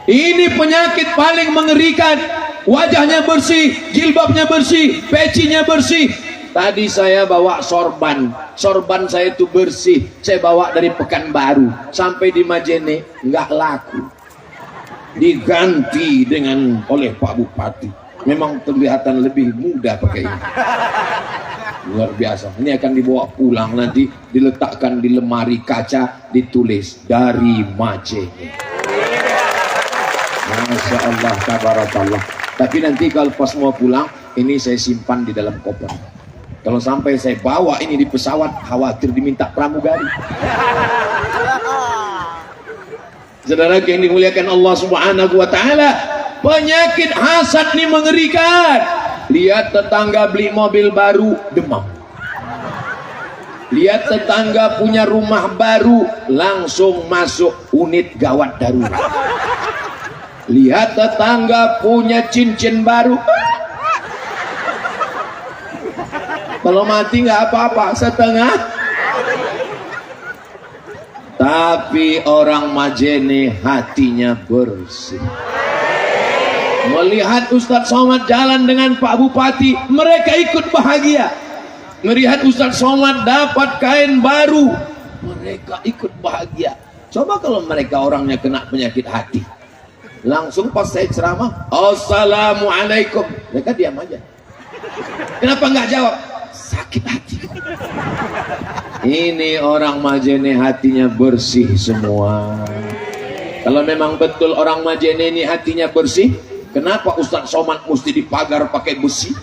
Ini penyakit paling mengerikan. Wajahnya bersih, jilbabnya bersih, pecinya bersih. Tadi saya bawa sorban saya itu bersih. Saya bawa dari Pekanbaru sampai di Majene, nggak laku. Diganti oleh Pak Bupati. Memang kelihatan lebih mudah pakai ini. Luar biasa. Ini akan dibawa pulang, nanti diletakkan di lemari kaca, ditulis dari Majene. Masya Allah, tabarakallah. Tapi nanti kalau pas mau pulang, ini saya simpan di dalam koper. Kalau sampai saya bawa ini di pesawat, khawatir diminta pramugari. Saudara yang dimuliakan Allah Subhanahu wa taala, penyakit hasad ini mengerikan. Lihat tetangga beli mobil baru, demam. Lihat tetangga punya rumah baru, langsung masuk unit gawat darurat. Lihat tetangga punya cincin baru, kalau mati nggak apa-apa, setengah. Tapi orang Majene hatinya bersih. Melihat Ustadz Somad jalan dengan Pak Bupati, mereka ikut bahagia. Melihat Ustadz Somad dapat kain baru, mereka ikut bahagia. Coba kalau mereka orangnya kena penyakit hati, langsung pas saya ceramah, assalamualaikum, mereka diam aja. Kenapa nggak jawab? Sakit hati. Ini orang Majene hatinya bersih semua. Kalau memang betul orang Majene ini hatinya bersih, kenapa Ustadz Somad mesti dipagar pakai besi?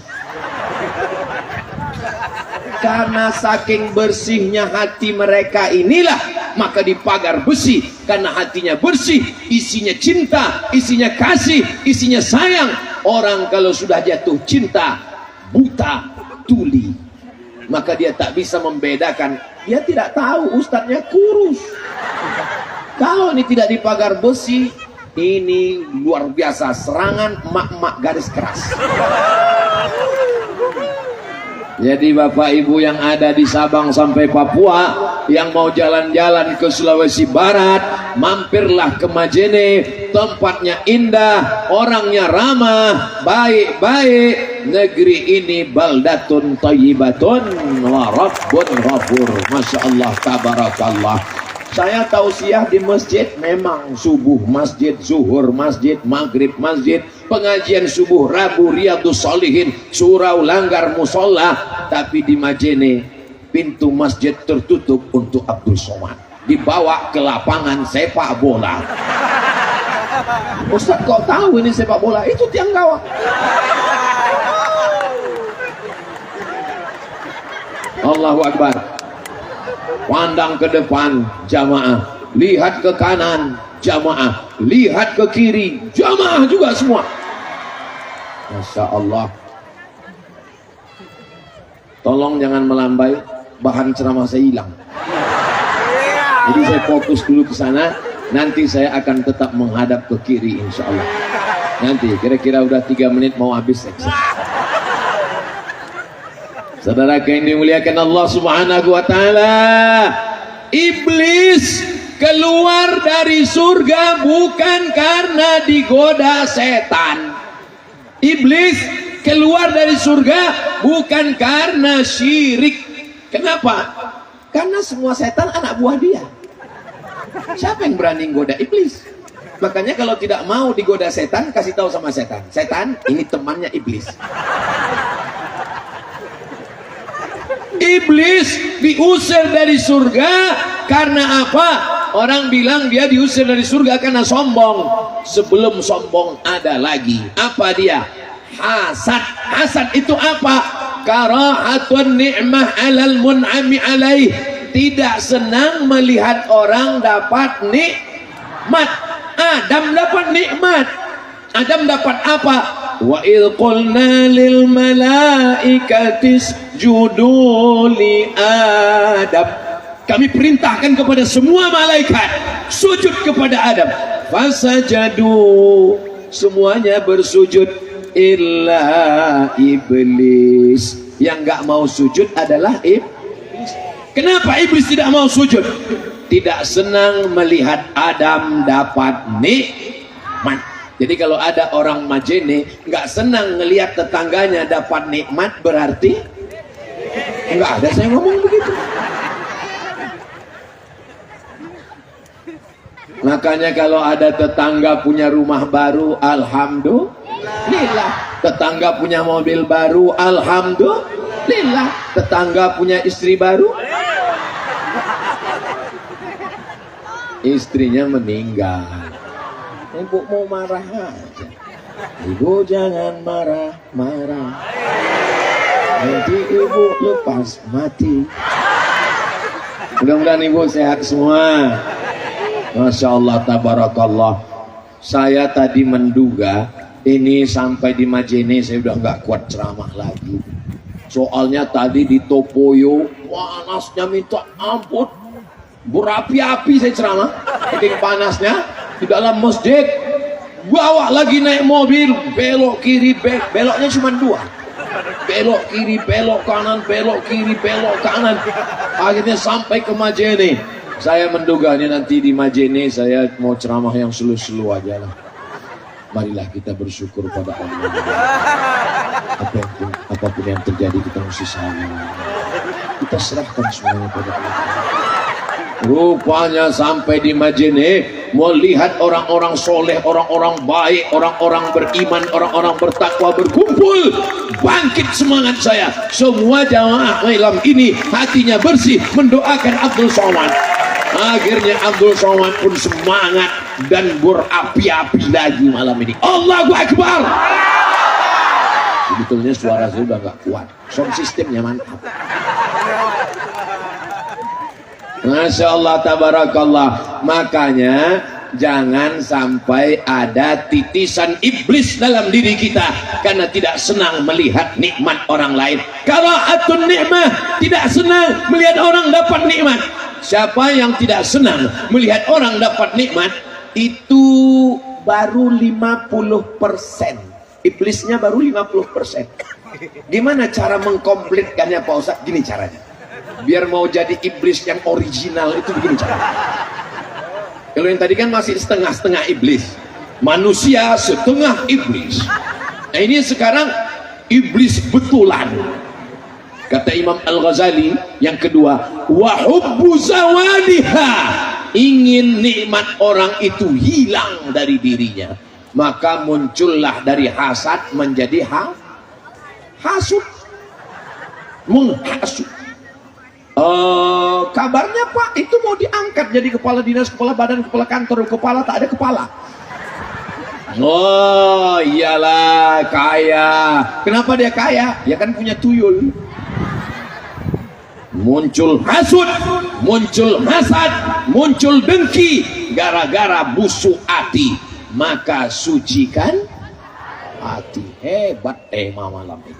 Karena saking bersihnya hati mereka inilah, maka dipagar besi. Karena hatinya bersih, isinya cinta, isinya kasih, isinya sayang. Orang kalau sudah jatuh cinta, buta, tuli, maka dia tak bisa membedakan. Dia tidak tahu ustadznya kurus. Kalau ini tidak dipagar besi, ini luar biasa serangan emak-emak garis keras. Jadi Bapak Ibu yang ada di Sabang sampai Papua, yang mau jalan-jalan ke Sulawesi Barat, mampirlah ke Majene. Tempatnya indah, orangnya ramah, baik-baik. Negeri ini baldatun thayyibatun wa rabbun ghafur. Masya Allah, tabarakallah. Saya tausiah di masjid, memang subuh masjid, zuhur masjid, maghrib masjid, pengajian subuh Rabu Riyadhus Shalihin, surau langgar musola. Tapi di Majene pintu masjid tertutup untuk Abdul Somad, dibawa ke lapangan sepak bola. Ustaz kok tahu ini sepak bola? Itu tiang gawang. Allahu Akbar. Pandang ke depan jamaah, lihat ke kanan jamaah, lihat ke kiri jamaah juga semua. Masya Allah. Tolong jangan melambai, bahan ceramah saya hilang. Jadi saya fokus dulu ke sana. Nanti saya akan tetap menghadap ke kiri insya Allah. Nanti kira-kira udah 3 menit mau habis seksi. Saudara yang dimuliakan Allah Subhanahu wa taala, iblis keluar dari surga bukan karena digoda setan. Iblis keluar dari surga bukan karena syirik. Kenapa? Karena semua setan anak buah dia. Siapa yang berani goda iblis? Makanya kalau tidak mau digoda setan, kasih tahu sama setan, setan ini temannya iblis. Iblis diusir dari surga karena apa? Orang bilang dia diusir dari surga karena sombong. Sebelum sombong ada lagi. Apa dia? Hasad. Hasad itu apa? Karahatun ni'mah alal mun'ami alaih. Tidak senang melihat orang dapat nikmat. Adam dapat nikmat. Adam dapat apa? Wa idh qulna lil malaikati isjudu li Adam. Kami perintahkan kepada semua malaikat sujud kepada Adam. Fasajadu, semuanya bersujud, illa iblis. Yang enggak mau sujud adalah iblis. Kenapa iblis tidak mau sujud? Tidak senang melihat Adam dapat nikmat. nikmat. Jadi kalau ada orang Majene nggak senang ngelihat tetangganya dapat nikmat, berarti nggak ada saya ngomong begitu. Makanya kalau ada tetangga punya rumah baru, alhamdulillah. Tetangga punya mobil baru, alhamdulillah. Tetangga punya istri baru, istrinya meninggal. Ibu mau marah aja. Ibu jangan marah-marah, nanti ibu lepas mati. Mudah-mudahan ibu sehat semua. Masya Allah, tabarakallah. Saya tadi menduga ini sampai di Majene saya udah nggak kuat ceramah lagi. Soalnya tadi di Topoyo panasnya minta ampun, berapi-api saya ceramah. Saking panasnya di dalam masjid, bawa lagi naik mobil, belok kiri, beloknya cuma 2. Belok kiri, belok kanan, belok kiri, belok kanan. Akhirnya sampai ke Majene. Saya menduga ini nanti di Majene saya mau ceramah yang selu-selu aja lah. Marilah kita bersyukur pada Allah. Apapun yang terjadi kita mesti sabar. Kita serahkan semuanya pada Allah. Rupanya sampai di Majene, melihat orang-orang soleh, orang-orang baik, orang-orang beriman, orang-orang bertakwa berkumpul. Bangkit semangat saya. Semua jamaah malam ini hatinya bersih mendoakan Abdul Somad. Akhirnya Abdul Somad pun semangat dan berapi-api lagi malam ini. Allahu Akbar. Sebetulnya suara saya udah gak kuat, sound sistemnya mantap. Masya Allah, tabarakallah. Makanya jangan sampai ada titisan iblis dalam diri kita karena tidak senang melihat nikmat orang lain. Kalau atun nikmah, tidak senang melihat orang dapat nikmat. Siapa yang tidak senang melihat orang dapat nikmat, itu baru 50%. Iblisnya baru 50%. Gimana cara mengkomplitkannya Pak Ustaz? Gini caranya. Biar mau jadi iblis yang original itu begini caranya. Kalau yang tadi kan masih setengah-setengah iblis, manusia setengah iblis. Nah ini sekarang iblis betulan. Kata Imam Al-Ghazali yang kedua, wa hubbu zawaliha, ingin nikmat orang itu hilang dari dirinya, maka muncullah dari hasad menjadi hasud, menghasut. Kabarnya Pak itu mau diangkat jadi kepala dinas, kepala badan, kepala kantor, kepala tak ada kepala. Oh iyalah, kaya. Kenapa dia kaya? Ya kan punya tuyul. Muncul hasud, muncul hasad, muncul dengki gara-gara busuk hati. Maka sucikan hati. Hebat tema malam ini.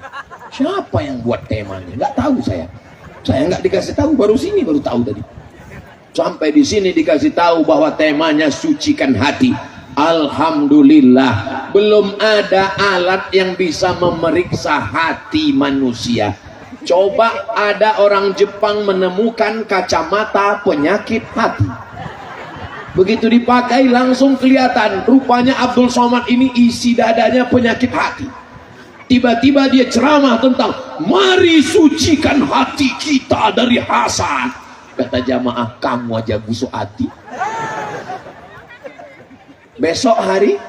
Siapa yang buat temanya? Nggak tahu saya. Saya nggak dikasih tahu, baru tahu tadi. Sampai di sini dikasih tahu bahwa temanya sucikan hati. Alhamdulillah, belum ada alat yang bisa memeriksa hati manusia. Coba ada orang Jepang menemukan kacamata penyakit hati. Begitu dipakai langsung kelihatan. Rupanya Abdul Somad ini isi dadanya penyakit hati. Tiba-tiba dia ceramah tentang mari sucikan hati kita dari hasad. Kata jamaah, kamu aja busuk hati. Besok hari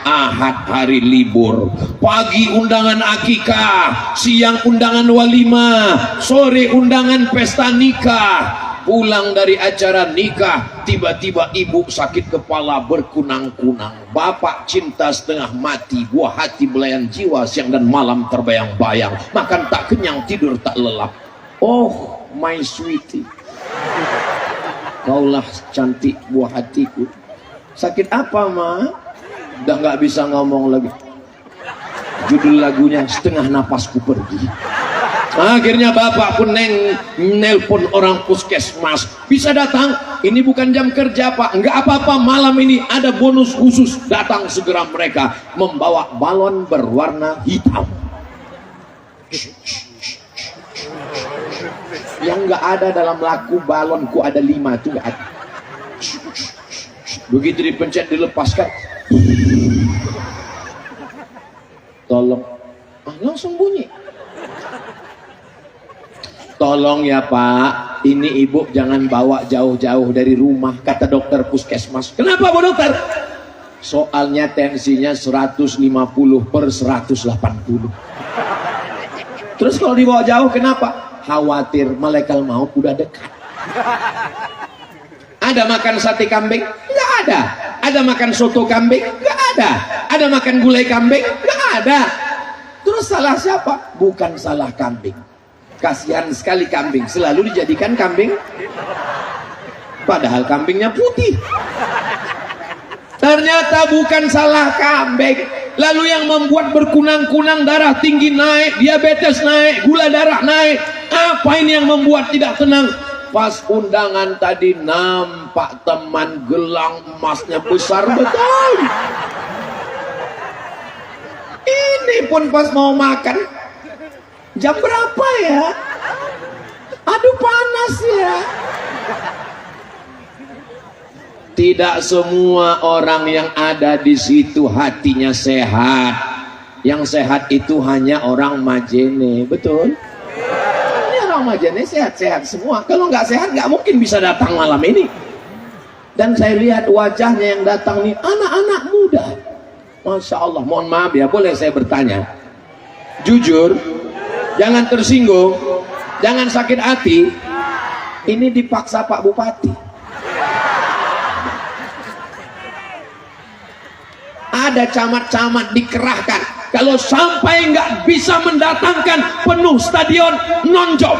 Ahad, hari libur. Pagi undangan akikah, siang undangan walimah, sore undangan pesta nikah. Pulang dari acara nikah, tiba-tiba ibu sakit kepala berkunang-kunang, bapak cinta setengah mati, buah hati belayan jiwa, siang dan malam terbayang-bayang, makan tak kenyang, tidur tak lelap. Oh my sweetie, kaulah cantik buah hatiku. Sakit apa ma? Udah nggak bisa ngomong lagi. Judul lagunya setengah napasku pergi. Akhirnya bapak pun nelpon orang puskesmas, bisa datang, ini bukan jam kerja pak, nggak apa-apa, malam ini ada bonus khusus, datang segera mereka membawa balon berwarna hitam. Yang nggak ada dalam lagu balonku ada 5 itu nggak ada. Begitu dipencet dilepaskan, tolong, langsung bunyi. Tolong ya Pak, ini ibu jangan bawa jauh-jauh dari rumah, kata dokter puskesmas. Kenapa Bu Dokter? Soalnya tensinya 150/180. Terus kalau dibawa jauh kenapa? Khawatir malaikat maut udah dekat. Ada makan sate kambing? Enggak ada. Ada makan soto kambing? Enggak ada. Ada makan gulai kambing? Enggak ada. Terus salah siapa? Bukan salah kambing. Kasihan sekali kambing, selalu dijadikan kambing, padahal kambingnya putih. Ternyata bukan salah kambing. Lalu yang membuat berkunang-kunang, darah tinggi naik, diabetes naik, gula darah naik. Apa ini yang membuat tidak tenang? Pas undangan tadi nampak teman gelang emasnya besar betul. Ini pun pas mau makan, jam berapa ya? Aduh panas ya. Tidak semua orang yang ada di situ hatinya sehat. Yang sehat itu hanya orang Majene, betul? Ini orang Majene sehat-sehat semua. Kalau nggak sehat nggak mungkin bisa datang malam ini. Dan saya lihat wajahnya yang datang nih anak-anak muda. Masya Allah. Mohon maaf ya, boleh saya bertanya? Jujur, jangan tersinggung, jangan sakit hati. Ini dipaksa Pak Bupati. Ada camat-camat dikerahkan. Kalau sampai nggak bisa mendatangkan penuh stadion, non-job.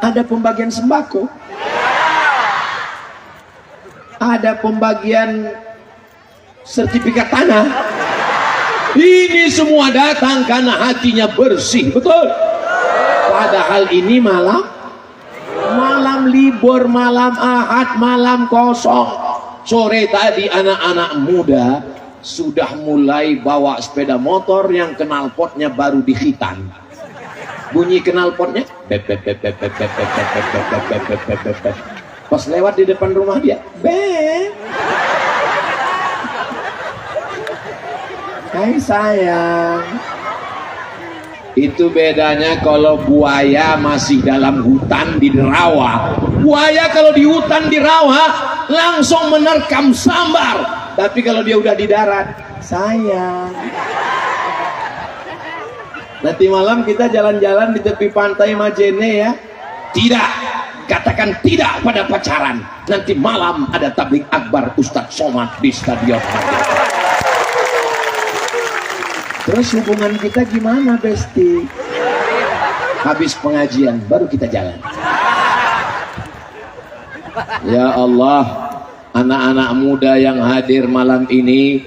Ada pembagian sembako. Ada pembagian sertifikat tanah. Ini semua datang karena hatinya bersih, betul? Padahal ini malam libur, malam Ahad, malam kosong. Sore tadi anak-anak muda sudah mulai bawa sepeda motor yang knalpotnya baru dikhitan. Bunyi knalpotnya, pas lewat di depan rumah dia, hai sayang. Itu bedanya kalau buaya masih dalam hutan di rawa. Buaya kalau di hutan di rawa langsung menerkam sambar. Tapi kalau dia udah di darat, sayang. Nanti malam kita jalan-jalan di tepi pantai Majene ya. Tidak, katakan tidak pada pacaran. Nanti malam ada tablik akbar Ustadz Somad di Stadion Majene. Terus hubungan kita gimana, Besti? Habis pengajian baru kita jalan. Ya Allah, anak-anak muda yang hadir malam ini,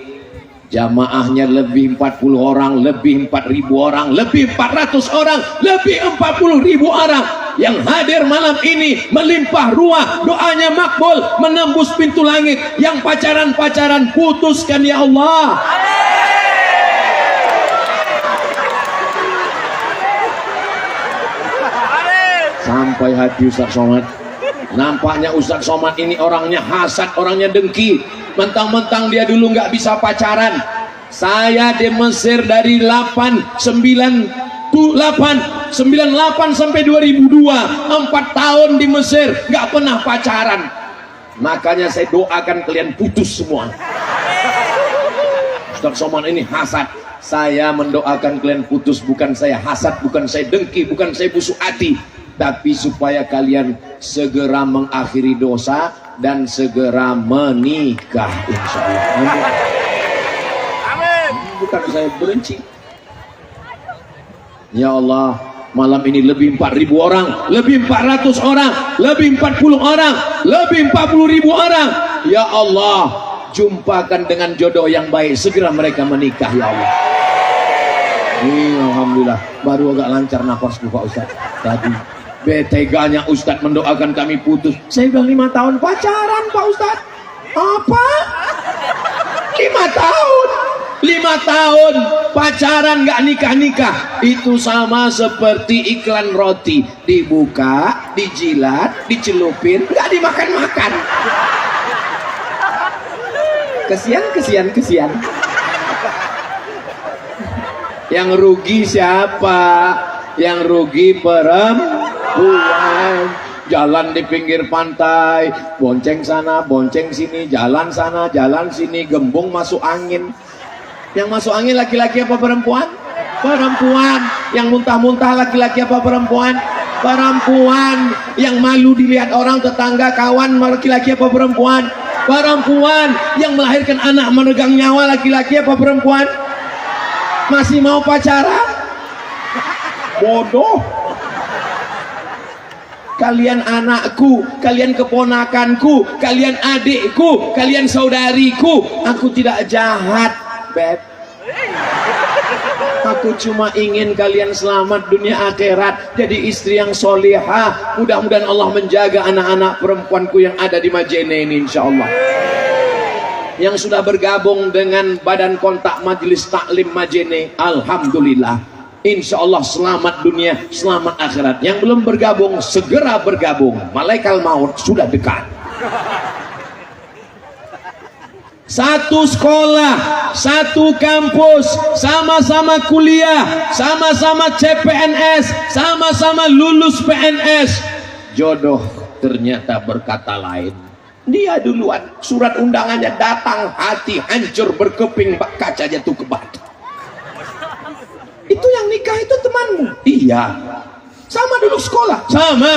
jamaahnya lebih 40 orang, lebih 4.000 orang, lebih 400 orang, lebih 40.000 orang yang hadir malam ini melimpah ruah, doanya makbul, menembus pintu langit. Yang pacaran-pacaran putuskan ya Allah. Sampai hati Ustadz Somad. Nampaknya Ustadz Somad ini orangnya hasad, orangnya dengki. Mentang-mentang dia dulu nggak bisa pacaran. Saya di Mesir dari 98 sampai 2002, 4 tahun di Mesir nggak pernah pacaran. Makanya saya doakan kalian putus semua. Ustadz Somad ini hasad. Saya mendoakan kalian putus, bukan saya hasad, bukan saya dengki, bukan saya busuk hati, tapi supaya kalian segera mengakhiri dosa dan segera menikah, insya Allah. Amin. Bukan saya benci. Ya Allah, malam ini lebih 4.000 orang, lebih 400 orang, lebih 40 orang, lebih 40.000 orang. Ya Allah, jumpakan dengan jodoh yang baik, segera mereka menikah ya Allah. Alhamdulillah, baru agak lancar nafasku Pak Ustadz tadi. Beteganya Ustadz mendoakan kami putus. Saya udah 5 tahun pacaran Pak Ustadz. Apa? 5 tahun? 5 tahun pacaran nggak nikah-nikah, itu sama seperti iklan roti, dibuka, dijilat, dicelupin, nggak dimakan-makan. Kesian. Yang rugi siapa? Yang rugi perempuan. Jalan di pinggir pantai, bonceng sana, bonceng sini, jalan sana, jalan sini, gembung masuk angin. Yang masuk angin laki-laki apa perempuan? Perempuan. Yang muntah-muntah laki-laki apa perempuan? Perempuan. Yang malu dilihat orang, tetangga, kawan, laki-laki apa perempuan? Perempuan. Yang melahirkan anak menegang nyawa laki-laki apa perempuan? Masih mau pacaran? Bodoh. Kalian anakku, kalian keponakanku, kalian adikku, kalian saudariku. Aku tidak jahat, Beb. Aku cuma ingin kalian selamat dunia akhirat, jadi istri yang solihah. Mudah-mudahan Allah menjaga anak-anak perempuanku yang ada di Majene ini, insya Allah. Yang sudah bergabung dengan Badan Kontak Majelis Taklim Majene, alhamdulillah. Insya Allah selamat dunia, selamat akhirat. Yang belum bergabung, segera bergabung. Malaikat maut sudah dekat. Satu sekolah, satu kampus, sama-sama kuliah, sama-sama CPNS, sama-sama lulus PNS. Jodoh ternyata berkata lain. Dia duluan, surat undangannya datang, hati hancur berkeping, kaca jatuh ke batu. Itu yang nikah itu temanmu? Iya. Sama dulu sekolah? Sama.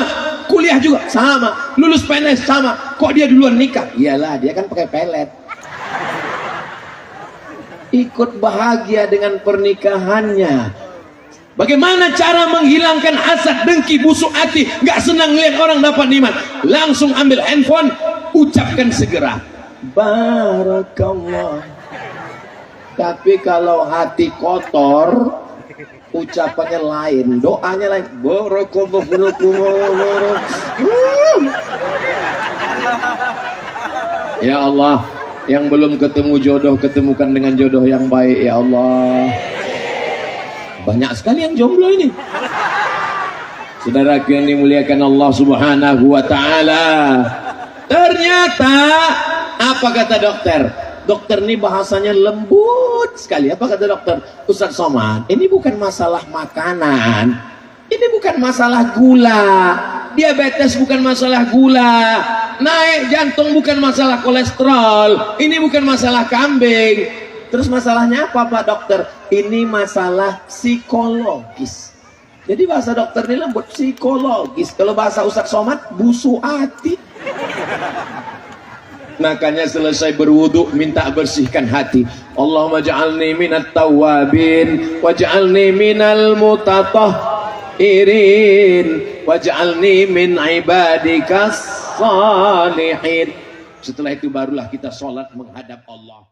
Kuliah juga? Sama. Lulus PNS? Sama. Kok dia duluan nikah? Iyalah, dia kan pakai pelet. Ikut bahagia dengan pernikahannya. Bagaimana cara menghilangkan hasad, dengki, busuk hati, gak senang lihat orang dapat nikmat? Langsung ambil handphone, ucapkan segera Barakallah. Tapi kalau hati kotor, ucapannya lain, doanya lain. Ya Allah, yang belum ketemu jodoh, ketemukan dengan jodoh yang baik ya Allah. Banyak sekali yang jomblo ini. Saudara yang dimuliakan Allah Subhanahu wa taala. Ternyata apa kata dokter? Dokter ini bahasanya lembut sekali. Apa kata dokter? Ustaz Somad, ini bukan masalah makanan. Ini bukan masalah gula. Diabetes bukan masalah gula. Naik jantung bukan masalah kolesterol. Ini bukan masalah kambing. Terus masalahnya apa Pak Dokter? Ini masalah psikologis. Jadi bahasa dokter ini lembut, psikologis. Kalau bahasa Ustaz Somad, busuk hati. Makanya selesai berwudu minta bersihkan hati. Allahumma ja'alni minat tawabin waj'alni minal mutatahhirin waj'alni min ibadikas salihin. Setelah itu barulah kita sholat menghadap Allah.